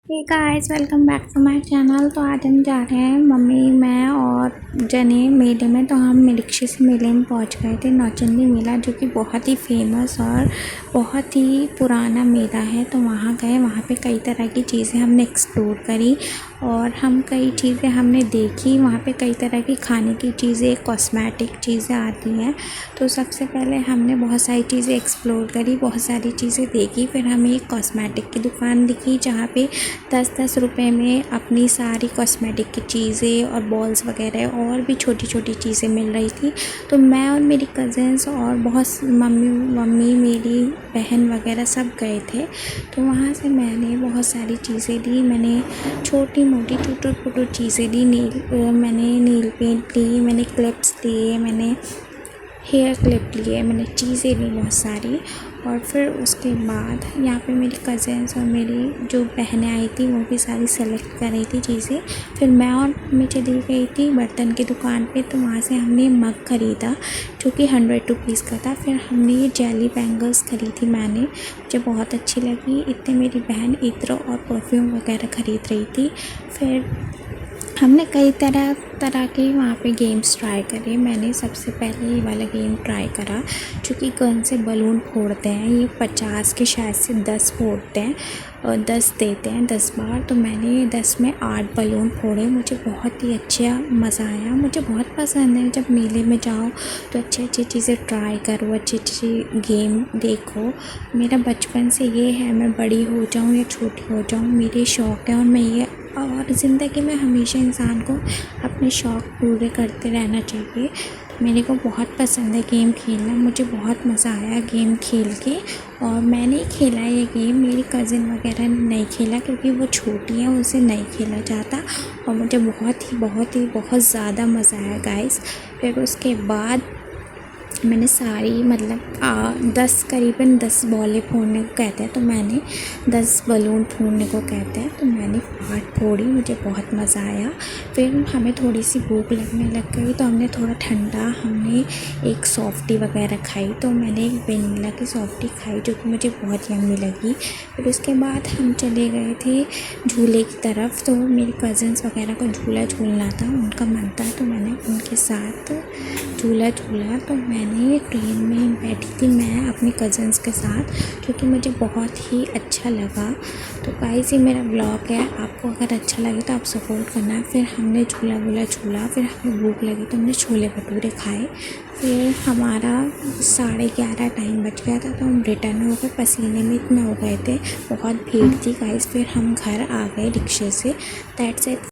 Hey guys, welcome back to my channel. तो आज हम जा रहे हैं, मम्मी, मैं और जने मेले में। तो हम रिक्शे से मेले में पहुंच गए थे, नौचंदी मेला, जो कि बहुत ही फेमस और बहुत ही पुराना मेला है। तो वहाँ गए, वहाँ पे कई तरह की चीज़ें हमने एक्सप्लोर करी और कई चीज़ें हमने देखी। वहाँ पे कई तरह की खाने की चीज़ें, कॉस्मेटिक चीज़ें आती हैं। तो सबसे पहले हमने बहुत सारी चीज़ें एक्सप्लोर करी, बहुत सारी चीज़ें देखी। फिर हमें एक कॉस्मेटिक की दुकान दिखी, जहाँ पे 10-10 रुपए में अपनी सारी कॉस्मेटिक की चीज़ें और बॉल्स वगैरह और भी छोटी छोटी चीज़ें मिल रही थी। तो मैं और मेरी कज़न्स और बहुत मम्मी मेरी बहन वगैरह सब गए थे। तो वहाँ से मैंने बहुत सारी चीज़ें ली। मैंने छोटी मोटी टूटू चीज़ें ली। मैंने नील पेंट ली, मैंने क्लिप्स लिए, मैंने हेयर क्लिप लिए, मैंने चीज़ें ली बहुत सारी। और फिर उसके बाद यहाँ पे मेरी कज़न्स और मेरी जो बहनें आई थी, वो भी सारी सेलेक्ट कर रही थी चीज़ें। फिर मैं और मैं चली गई थी बर्तन की दुकान पे। तो वहाँ से हमने मग ख़रीदा, जो कि 100 रुपीज़ का था। फिर हमने ये जेली बैंगल्स ख़रीदी, मैंने, मुझे बहुत अच्छी लगी। इतने मेरी बहन इत्र और परफ्यूम वगैरह ख़रीद रही थी। फिर हमने कई तरह के वहाँ पे गेम्स ट्राई करे। मैंने सबसे पहले ये वाला गेम ट्राई करा, जो कि गन से बलून फोड़ते हैं। ये 50 के शायद से 10 फोड़ते हैं और 10 देते हैं 10 बार। तो मैंने 10 में 8 बलून फोड़े। मुझे बहुत ही अच्छा मज़ा आया। मुझे बहुत पसंद है जब मेले में जाओ तो अच्छी चीज़ें ट्राई करो, अच्छी गेम देखो। मेरा बचपन से ये है, मैं बड़ी हो जाऊँ या छोटी हो जाऊँ, मेरे शौक़ है और मैं ये और ज़िंदगी में हमेशा इंसान को अपने शौक़ पूरे करते रहना चाहिए। मेरे को बहुत पसंद है गेम खेलना। मुझे बहुत मज़ा आया गेम खेल के। और मैंने खेला ये गेम, मेरी कज़िन वगैरह ने नहीं खेला क्योंकि वो छोटी है, उसे नहीं खेला जाता। और मुझे बहुत ज़्यादा मज़ा आया गाइस। फिर उसके बाद मैंने सारी 10 करीबन 10 बॉलें फोड़ने को कहते हैं, तो मैंने 10 बलून फोड़ने को कहते हैं, तो मैंने 8 फोड़ी। मुझे बहुत मज़ा आया। फिर हमें थोड़ी सी भूख लगने लग गई, तो हमने थोड़ा ठंडा, हमने एक सॉफ्टी वगैरह खाई। तो मैंने एक वेनिला की सॉफ्टी खाई, जो कि मुझे बहुत यम्मी लगी। फिर उसके बाद हम चले गए थे झूले की तरफ। तो मेरी कज़न्स वगैरह को झूला झूलना था, उनका मन था, तो मैंने उनके साथ झूला झूला। तो मैंने ट्रेन में बैठी थी, मैं अपनी कज़न्स के साथ, जो कि मुझे बहुत ही अच्छा लगा। तो गाइस, ये मेरा ब्लॉग है, आपको अगर अच्छा लगे तो आप सपोर्ट करना। फिर हमने झूला वूला झूला, फिर हमें भूख लगी तो हमने छोले भटूरे खाए। फिर हमारा 11:30 टाइम बच गया था, तो हम रिटर्न हो गए। पसीने में इतना हो गए थे, बहुत भीड़ थी गाइस। फिर हम घर आ गए रिक्शे से। That's it.